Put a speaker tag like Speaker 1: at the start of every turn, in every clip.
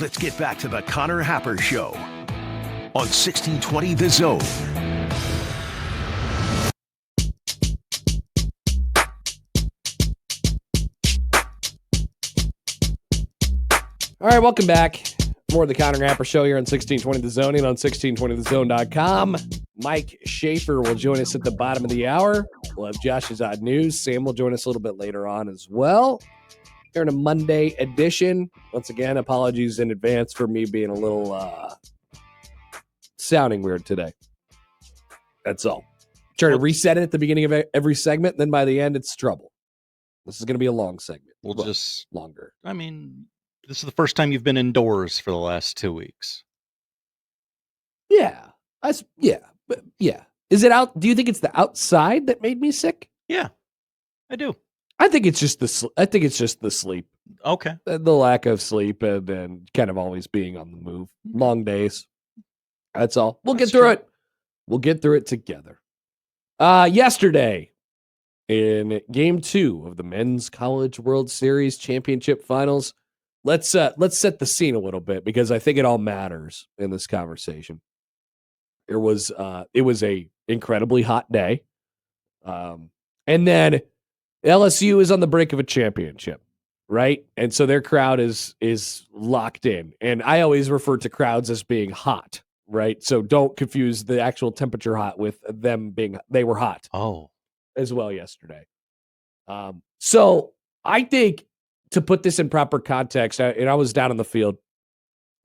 Speaker 1: Let's get back to the Connor Happer Show on 1620 The Zone.
Speaker 2: All right, welcome back. More of the Connor Happer Show here on 1620 The Zone and on 1620thezone.com. Mike Schaefer will join us at the bottom of the hour. We'll have Josh's Odd News. Sam will join us a little bit later on as well. Here in a Monday edition. Once again, apologies in advance for me being a little sounding weird today. That's all. Try to reset it at the beginning of every segment, then by the end, it's trouble. This is going to be a long segment.
Speaker 3: We'll just
Speaker 2: longer.
Speaker 3: I mean, this is the first time you've been indoors for the last 2 weeks.
Speaker 2: Yeah. Yeah. Is it out? Do you think it's the outside that made me sick?
Speaker 3: Yeah, I do.
Speaker 2: I think it's just the sleep.
Speaker 3: Okay.
Speaker 2: The lack of sleep and then kind of always being on the move. Long days. That's all. We'll get through it. We'll get through it together. Yesterday, in Game 2 of the Men's College World Series Championship Finals, let's set the scene a little bit because I think it all matters in this conversation. It was a incredibly hot day, and then LSU is on the brink of a championship, right? And so their crowd is locked in, and I always refer to crowds as being hot, right? So don't confuse the actual temperature hot with them being they were hot. As well yesterday. So I think to put this in proper context, and I was down on the field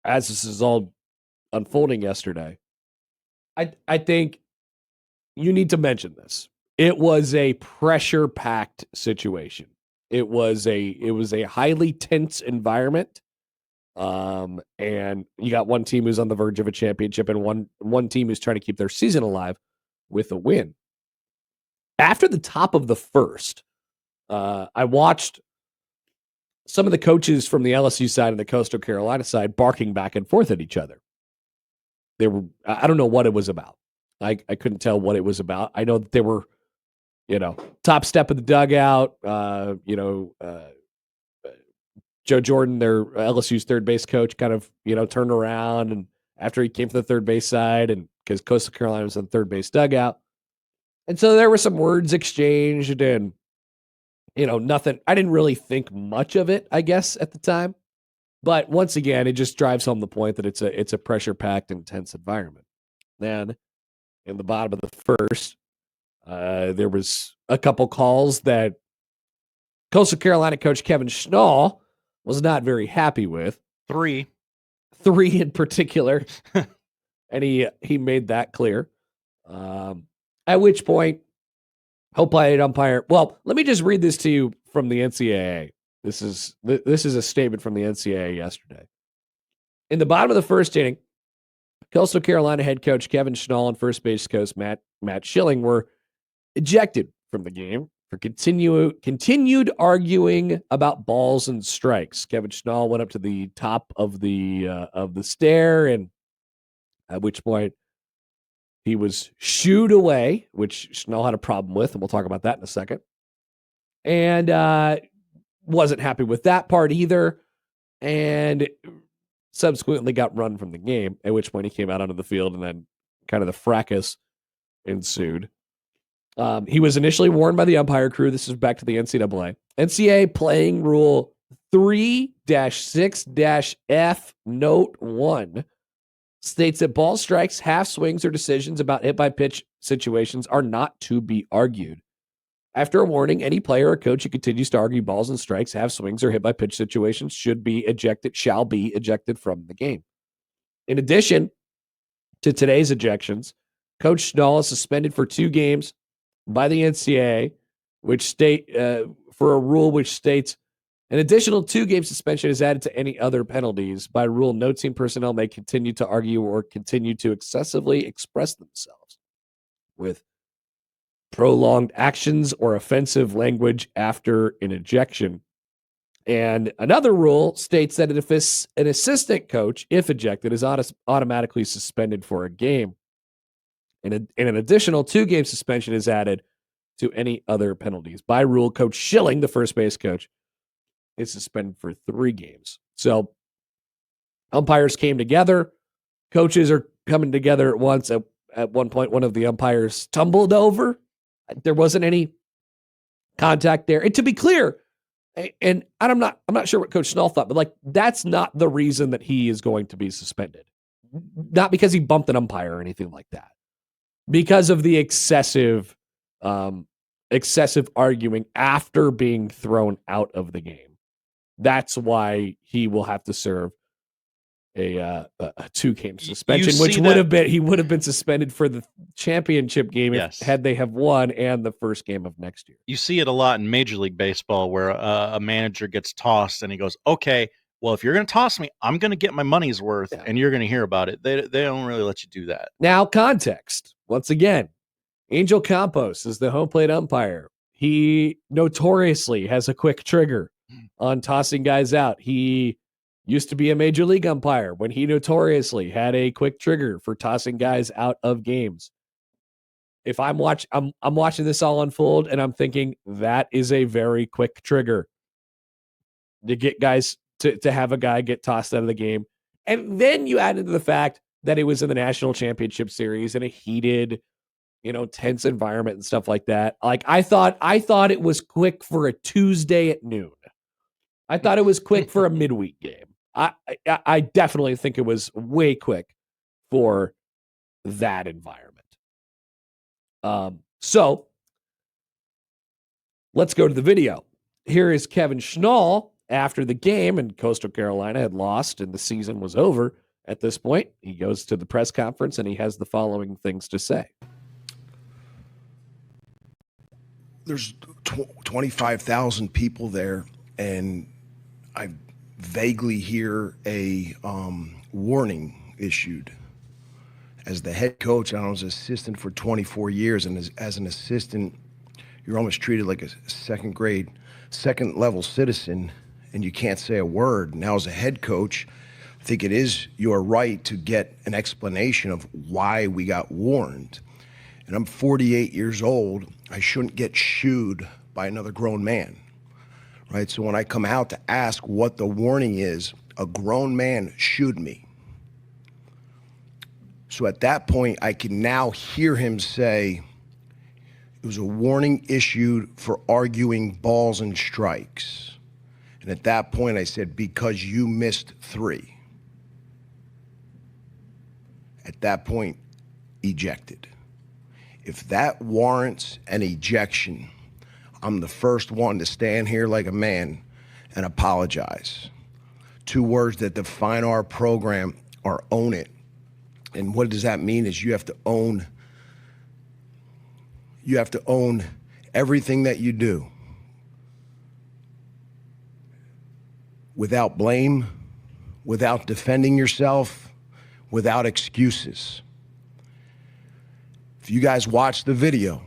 Speaker 2: as this is all unfolding yesterday. I think you need to mention this. It was a pressure-packed situation. It was a highly tense environment. And you got one team who's on the verge of a championship and one team who's trying to keep their season alive with a win. After the top of the first, I watched some of the coaches from the LSU side and the Coastal Carolina side barking back and forth at each other. I don't know what it was about. I couldn't tell what it was about. I know that they were, top step of the dugout, Joe Jordan, their LSU's third base coach, kind of, turned around and after he came from the third base side and because Coastal Carolina was on the third base dugout. And so there were some words exchanged and, nothing. I didn't really think much of it, I guess, at the time. But once again, it just drives home the point that it's a pressure-packed, intense environment. Then, in the bottom of the first, there was a couple calls that Coastal Carolina coach Kevin Schnall was not very happy with.
Speaker 3: Three
Speaker 2: in particular. And he made that clear. At which point, plate umpire. Well, let me just read this to you from the NCAA. This is a statement from the NCAA yesterday. In the bottom of the first inning, Coastal Carolina head coach Kevin Schnall and first base coach Matt Schilling were ejected from the game for continued arguing about balls and strikes. Kevin Schnall went up to the top of the stair, and at which point he was shooed away, which Schnall had a problem with, and we'll talk about that in a second. And wasn't happy with that part either, and subsequently got run from the game, at which point he came out onto the field, and then kind of the fracas ensued. He was initially warned by the umpire crew. This is back to the NCAA. NCAA playing rule 3-6-F note 1 states that ball strikes, half swings, or decisions about hit-by-pitch situations are not to be argued. After a warning, any player or coach who continues to argue balls and strikes, half swings, or hit-by-pitch situations shall be ejected from the game. In addition to today's ejections, Coach Schnall is suspended for 2 games by the NCAA, for a rule which states an additional 2-game suspension is added to any other penalties. By rule, no team personnel may continue to argue or continue to excessively express themselves with prolonged actions or offensive language after an ejection. And another rule states that if an assistant coach, if ejected, is automatically suspended for a game. And an additional 2-game suspension is added to any other penalties. By rule, Coach Schilling, the first base coach, is suspended for 3 games. So Umpires came together. Coaches are coming together at once. At one point, one of the umpires tumbled over. There wasn't any contact there. And to be clear, and I'm not sure what Coach Snell thought, but like that's not the reason that he is going to be suspended. Not because he bumped an umpire or anything like that. Because of the excessive arguing after being thrown out of the game. That's why he will have to serve a 2-game suspension, which would have been he would have been suspended for the championship game had they have won and the first game of next year.
Speaker 3: You see it a lot in Major League Baseball where a manager gets tossed and he goes, "Okay, well, if you're going to toss me, I'm going to get my money's worth, and you're going to hear about it." They don't really let you do that.
Speaker 2: Now, context. Once again, Angel Campos is the home plate umpire. He notoriously has a quick trigger on tossing guys out. He used to be a major league umpire when he notoriously had a quick trigger for tossing guys out of games. If I'm watching this all unfold and I'm thinking that is a very quick trigger to get guys to have a guy get tossed out of the game. And then you add into the fact that it was in the National Championship Series in a heated, tense environment and stuff like that. Like I thought it was quick for a Tuesday at noon. I thought it was quick for a midweek game. I definitely think it was way quick for that environment. So let's go to the video. Here is Kevin Schnall after the game, and Coastal Carolina had lost and the season was over at this point. He goes to the press conference and he has the following things to say.
Speaker 4: There's 25,000 people there, and I vaguely hear a warning issued. As the head coach, I was an assistant for 24 years, and as an assistant, you're almost treated like a second level citizen, and you can't say a word. Now, as a head coach, I think it is your right to get an explanation of why we got warned. And I'm 48 years old. I shouldn't get shooed by another grown man. Right, so when I come out to ask what the warning is, a grown man shooed me. So at that point, I can now hear him say, it was a warning issued for arguing balls and strikes. And at that point, I said, because you missed 3. At that point, ejected. If that warrants an ejection, I'm the first one to stand here like a man and apologize. 2 words that define our program are own it. And what does that mean is you have to own everything that you do without blame, without defending yourself, without excuses. If you guys watch the video,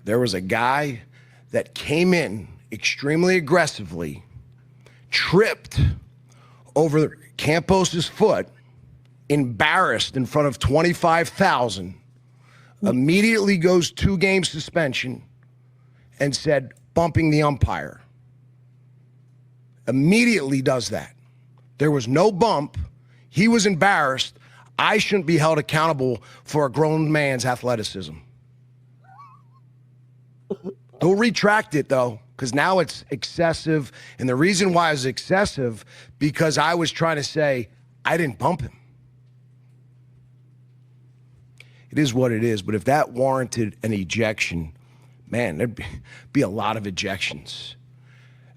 Speaker 4: there was a guy that came in extremely aggressively, tripped over Campos's foot, embarrassed in front of 25,000, immediately goes 2-game suspension and said, bumping the umpire. Immediately does that. There was no bump. He was embarrassed. I shouldn't be held accountable for a grown man's athleticism. They'll retract it, though, because now it's excessive. And the reason why it's excessive, because I was trying to say, I didn't bump him. It is what it is. But if that warranted an ejection, man, there'd be a lot of ejections.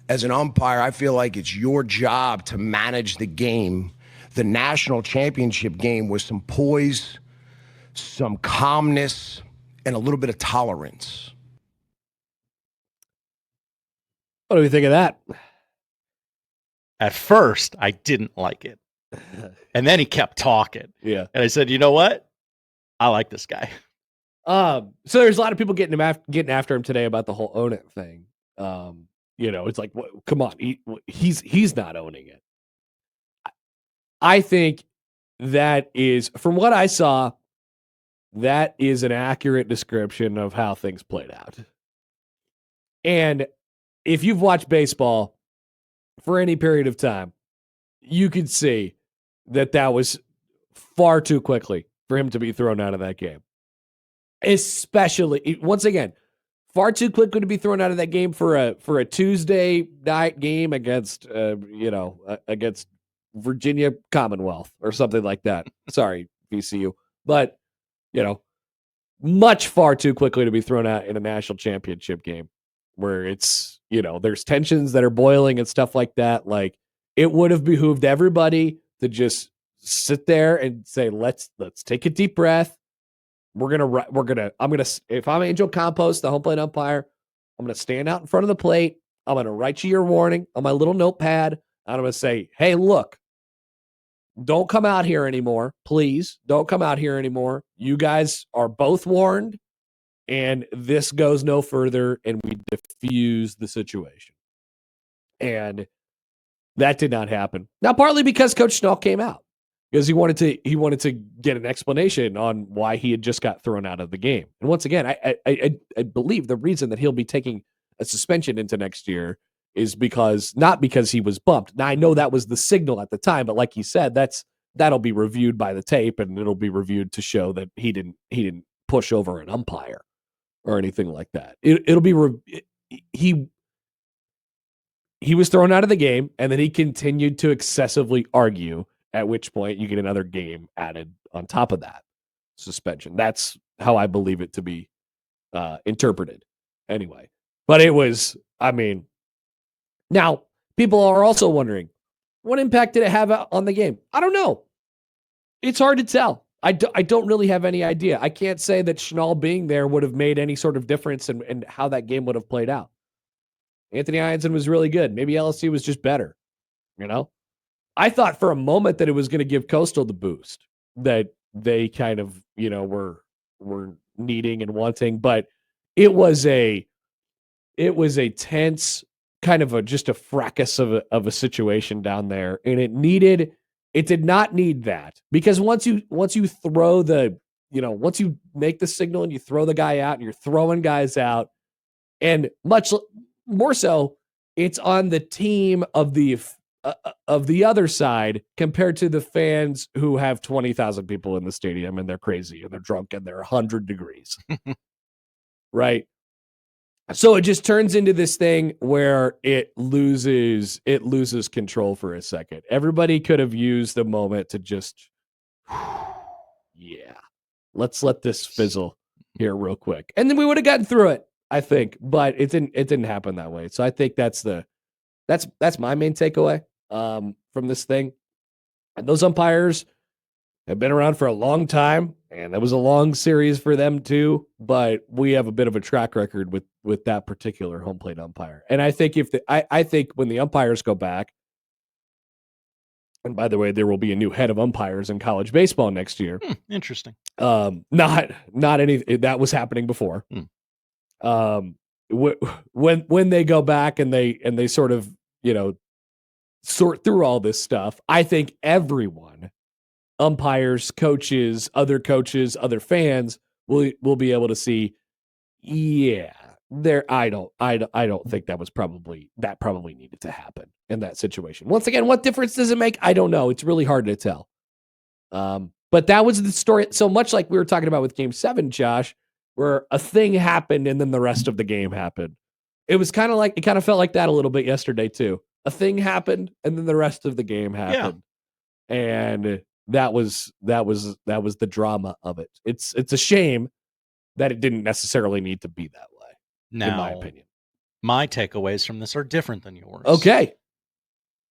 Speaker 4: As an umpire, I feel like it's your job to manage the game, the national championship game, with some poise, some calmness, and a little bit of tolerance.
Speaker 2: What do we think of that?
Speaker 3: At first, I didn't like it. And then he kept talking.
Speaker 2: Yeah.
Speaker 3: And I said, you know what? I like this guy.
Speaker 2: So there's a lot of people getting after him today about the whole own it thing. It's like, come on, he's not owning it. I think that is, from what I saw, that is an accurate description of how things played out. And if you've watched baseball for any period of time, you could see that was far too quickly for him to be thrown out of that game. Especially, once again, far too quickly to be thrown out of that game for a Tuesday night game against against Virginia Commonwealth or something like that. Sorry, VCU, but much far too quickly to be thrown out in a national championship game where it's there's tensions that are boiling and stuff like that. Like, it would have behooved everybody to just sit there and say, let's take a deep breath. If I'm Angel Campos, the home plate umpire, I'm going to stand out in front of the plate. I'm going to write you your warning on my little notepad. And I'm going to say, hey, look, don't come out here anymore. Please don't come out here anymore. You guys are both warned, and this goes no further, and we diffuse the situation. And that did not happen. Now, partly because Coach Schnall came out, because he wanted to get an explanation on why he had just got thrown out of the game. And once again, I believe the reason that he'll be taking a suspension into next year is not because he was bumped. Now, I know that was the signal at the time, but like he said, that'll be reviewed by the tape, and it'll be reviewed to show that he didn't push over an umpire or anything like that. It'll be he was thrown out of the game, and then he continued to excessively argue, at which point you get another game added on top of that suspension. That's how I believe it to be interpreted anyway. But it was, now people are also wondering, what impact did it have on the game? I don't know. It's hard to tell. I don't really have any idea. I can't say that Schnall being there would have made any sort of difference in how that game would have played out. Anthony Ianson was really good. Maybe LSU was just better. I thought for a moment that it was going to give Coastal the boost that they kind of, were needing and wanting, but it was a tense kind of just a fracas of a situation down there, and it did not need that, because once you throw once you make the signal and you throw the guy out and you're throwing guys out, and much more so, it's on the team of the other side compared to the fans who have 20,000 people in the stadium and they're crazy and they're drunk and they're 100 degrees. Right? So it just turns into this thing where it loses control for a second. Everybody could have used the moment to just, let's let this fizzle here real quick. And then we would have gotten through it, I think, but it didn't happen that way. So I think that's my main takeaway from this thing. And those umpires have been around for a long time, and that was a long series for them too. But we have a bit of a track record with that particular home plate umpire. And I think I think when the umpires go back, and by the way, there will be a new head of umpires in college baseball next year.
Speaker 3: Interesting.
Speaker 2: Not any that was happening before. When they go back and they sort of sort through all this stuff, I think everyone, umpires, coaches, other fans will be able to see, I don't think that probably needed to happen in that situation. Once again, what difference does it make? I don't know. It's really hard to tell. But that was the story. So much like we were talking about with Game 7, Josh, where a thing happened and then the rest of the game happened. It kind of felt like that a little bit yesterday too. A thing happened and then the rest of the game happened. Yeah. And that was the drama of it. It's a shame that it didn't necessarily need to be that way, in my opinion.
Speaker 3: My takeaways from this are different than yours.
Speaker 2: Okay.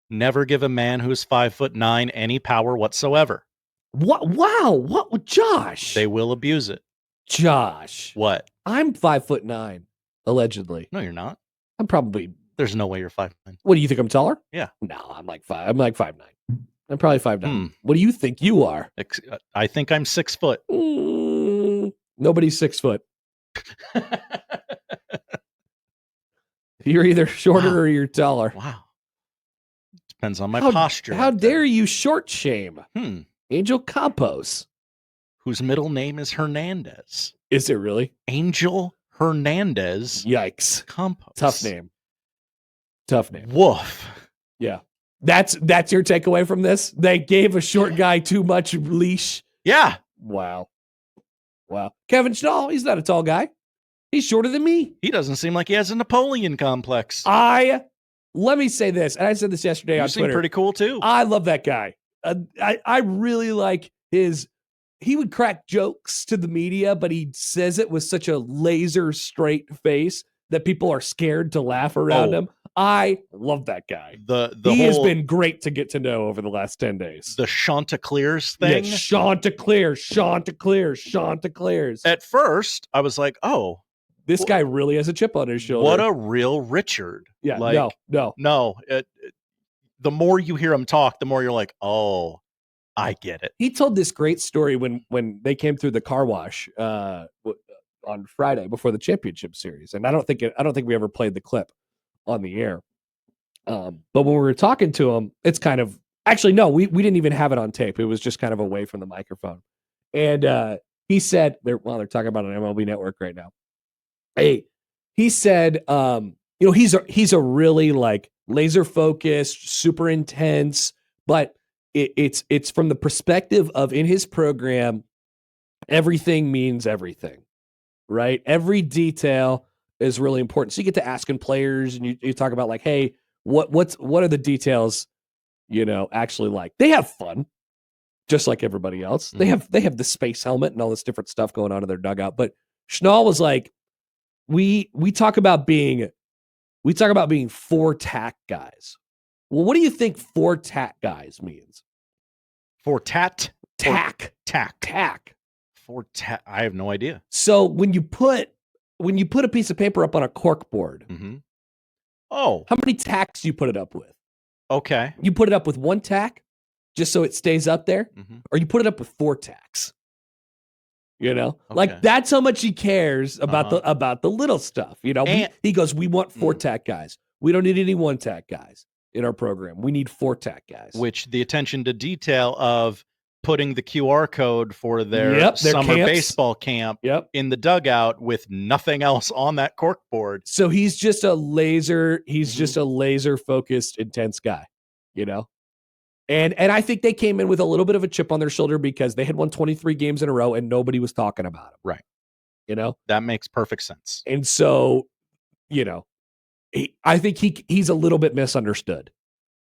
Speaker 3: Never give a man who's 5'9" any power whatsoever.
Speaker 2: What? Wow. What, Josh?
Speaker 3: They will abuse it.
Speaker 2: Josh.
Speaker 3: What?
Speaker 2: I'm 5'9", allegedly.
Speaker 3: No, you're not.
Speaker 2: I'm probably.
Speaker 3: There's no way you're 5'9".
Speaker 2: What do you think? I'm taller?
Speaker 3: Yeah.
Speaker 2: No, I'm like 5'9". I'm probably 5'9". What do you think you are?
Speaker 3: I think I'm 6 foot.
Speaker 2: Nobody's 6 foot. You're either shorter or you're taller.
Speaker 3: Wow. Depends on my posture.
Speaker 2: How dare you short shame? Angel Campos.
Speaker 3: Whose middle name is Hernandez.
Speaker 2: Is it really?
Speaker 3: Angel Hernandez.
Speaker 2: Yikes.
Speaker 3: Campos.
Speaker 2: Tough name.
Speaker 3: Woof.
Speaker 2: Yeah. That's your takeaway from this? They gave a short guy too much leash.
Speaker 3: Yeah.
Speaker 2: Wow. Kevin Schnall, he's not a tall guy. He's shorter than me.
Speaker 3: He doesn't seem like he has a Napoleon complex.
Speaker 2: Let me say this, and I said this yesterday on Twitter.
Speaker 3: You seem pretty cool too.
Speaker 2: I love that guy. I really like he would crack jokes to the media, but he says it with such a laser straight face that people are scared to laugh around him. I love that guy. He has been great to get to know over the last 10 days.
Speaker 3: The Chanticleers thing.
Speaker 2: Yeah, Chanticleers.
Speaker 3: At first, I was like, oh.
Speaker 2: This guy really has a chip on his shoulder.
Speaker 3: What a real Richard.
Speaker 2: Yeah, no.
Speaker 3: The more you hear him talk, the more you're like, oh, I get it.
Speaker 2: He told this great story when they came through the car wash on Friday before the championship series. And I don't think we ever played the clip on the air. But when we were talking to him, it's kind of actually, no, we didn't even have it on tape. It was just kind of away from the microphone. And he said, they're talking about an MLB network right now. He said, he's a really like laser focused, super intense, but it's from the perspective of in his program, everything means everything, right? Every detail is really important. So you get to asking players and you talk about like, hey, what are the details, actually like? They have fun, just like everybody else.
Speaker 3: Mm-hmm.
Speaker 2: They have the space helmet and all this different stuff going on in their dugout. But Schnall was like, we talk about being 4-tack guys. Well, what do you think 4-tack guys means?
Speaker 3: Tack.
Speaker 2: 4-tack.
Speaker 3: I have no idea.
Speaker 2: So when you put a piece of paper up on a cork board,
Speaker 3: how
Speaker 2: many tacks do you put it up with?
Speaker 3: Okay.
Speaker 2: You put it up with 1 tack just so it stays up there, or you put it up with 4 tacks. Like that's how much he cares about the little stuff. He goes, we want 4-tack guys. We don't need any 1-tack guys in our program. We need 4-tack guys.
Speaker 3: Which the attention to detail of putting the QR code for their summer baseball camp in the dugout with nothing else on that cork board.
Speaker 2: So he's just a laser. He's just a laser focused, intense guy. And I think they came in with a little bit of a chip on their shoulder because they had won 23 games in a row and nobody was talking about them.
Speaker 3: Right.
Speaker 2: That
Speaker 3: makes perfect sense.
Speaker 2: And so, I think he's a little bit misunderstood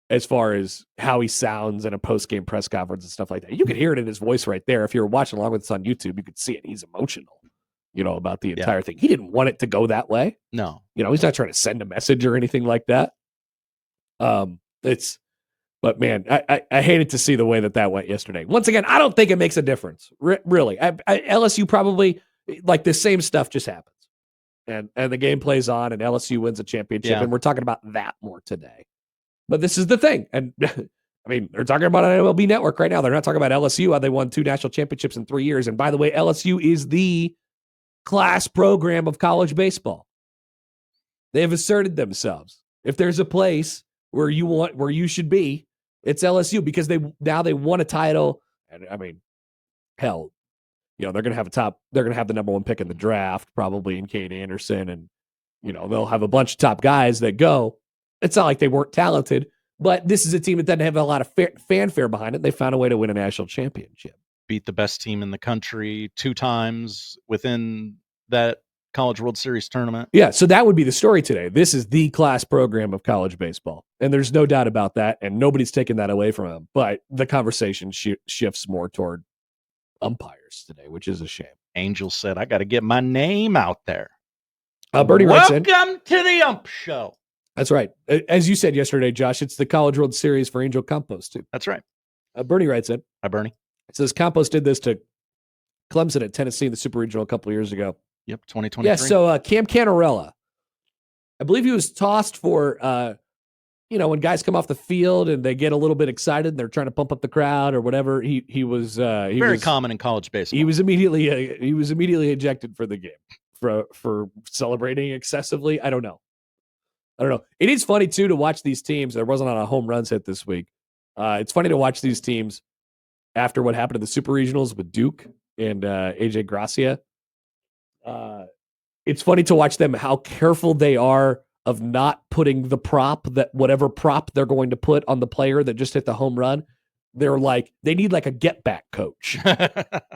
Speaker 2: as far as how he sounds in a post-game press conference and stuff like that. You could hear it in his voice right there. If you're watching along with us on YouTube, you could see it. He's emotional, about the entire thing. He didn't want it to go that way.
Speaker 3: No.
Speaker 2: He's not trying to send a message or anything like that. But man, I hated to see the way that went yesterday. Once again, I don't think it makes a difference. Really, LSU probably like the same stuff just happens, and the game plays on, and LSU wins a championship, and we're talking about that more today. But this is the thing, and I mean, they're talking about an MLB network right now. They're not talking about LSU. How they won 2 national championships in 3 years, and by the way, LSU is the class program of college baseball. They have asserted themselves. If there's a place where you should be, it's LSU because they won a title. And I mean, hell, they're going to have the number 1 pick in the draft, probably in Cade Anderson. And, they'll have a bunch of top guys that go. It's not like they weren't talented, but this is a team that doesn't have a lot of fanfare behind it. They found a way to win a national championship.
Speaker 3: Beat the best team in the country 2 times within that College World Series tournament.
Speaker 2: Yeah, so that would be the story today. This is the class program of college baseball, and there's no doubt about that, and nobody's taking that away from them. But the conversation shifts more toward umpires today, which is a shame.
Speaker 3: Angel said, I got to get my name out there.
Speaker 2: Bernie writes in,
Speaker 3: welcome to the Ump Show.
Speaker 2: That's right. As you said yesterday, Josh, it's the College World Series for Angel Campos, too.
Speaker 3: That's right.
Speaker 2: Bernie writes in.
Speaker 3: Hi, Bernie.
Speaker 2: It says Campos did this to Clemson at Tennessee in the Super Regional a couple of years ago.
Speaker 3: Yep, 2023.
Speaker 2: Yeah, so Cam Canarella, I believe he was tossed for, when guys come off the field and they get a little bit excited and they're trying to pump up the crowd or whatever. He was very
Speaker 3: common in college baseball.
Speaker 2: He was immediately ejected for the game for celebrating excessively. I don't know. It is funny too to watch these teams. There wasn't a home runs hit this week. It's funny to watch these teams after what happened to the Super Regionals with Duke and AJ Gracia. It's funny to watch them, how careful they are of not putting the prop whatever prop they're going to put on the player that just hit the home run. They're like, they need like a get back coach.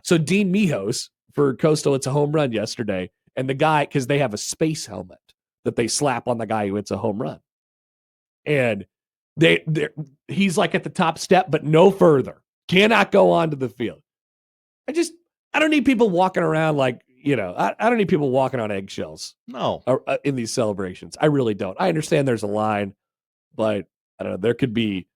Speaker 2: So Dean Mijos for Coastal, it's a home run yesterday. And the guy, because they have a space helmet that they slap on the guy who hits a home run. And he's like at the top step, but no further. Cannot go onto the field. I don't need people walking around like, I don't need people walking on eggshells.
Speaker 3: No.
Speaker 2: In these celebrations. I really don't. I understand there's a line, but I don't know. There could be,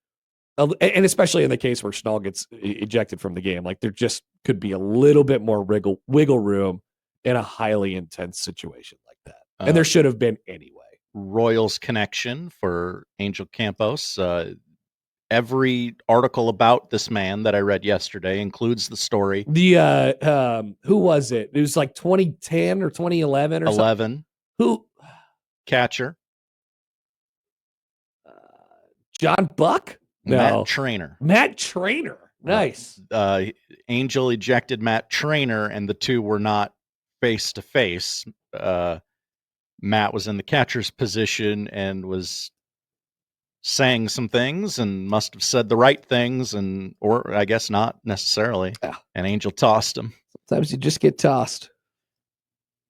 Speaker 2: and especially in the case where Schnall gets ejected from the game, like there just could be a little bit more wiggle room in a highly intense situation like that. And there should have been anyway.
Speaker 3: Royals connection for Angel Campos. Every article about this man that I read yesterday includes the story.
Speaker 2: The who was it? It was like 2010 or 2011 or
Speaker 3: 11.
Speaker 2: Something. Who?
Speaker 3: Catcher.
Speaker 2: John Buck? No.
Speaker 3: Matt Trainer.
Speaker 2: Nice.
Speaker 3: Angel ejected Matt Trainer, and the two were not face to face. Matt was in the catcher's position and was saying some things and must have said the right things, or I guess not necessarily.
Speaker 2: Yeah.
Speaker 3: And Angel tossed him.
Speaker 2: Sometimes you just get tossed.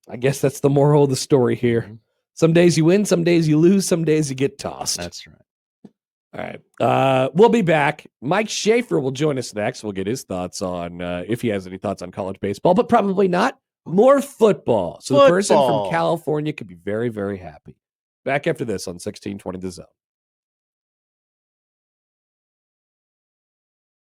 Speaker 2: I guess that's the moral of the story here. Mm-hmm. Some days you win, some days you lose, some days you get tossed.
Speaker 3: That's right.
Speaker 2: All right. We'll be back. Mike Schaefer will join us next. We'll get his thoughts on, if he has any thoughts on college baseball, but probably not. More football. So the person from California could be very, very happy. Back after this on 1620 The Zone.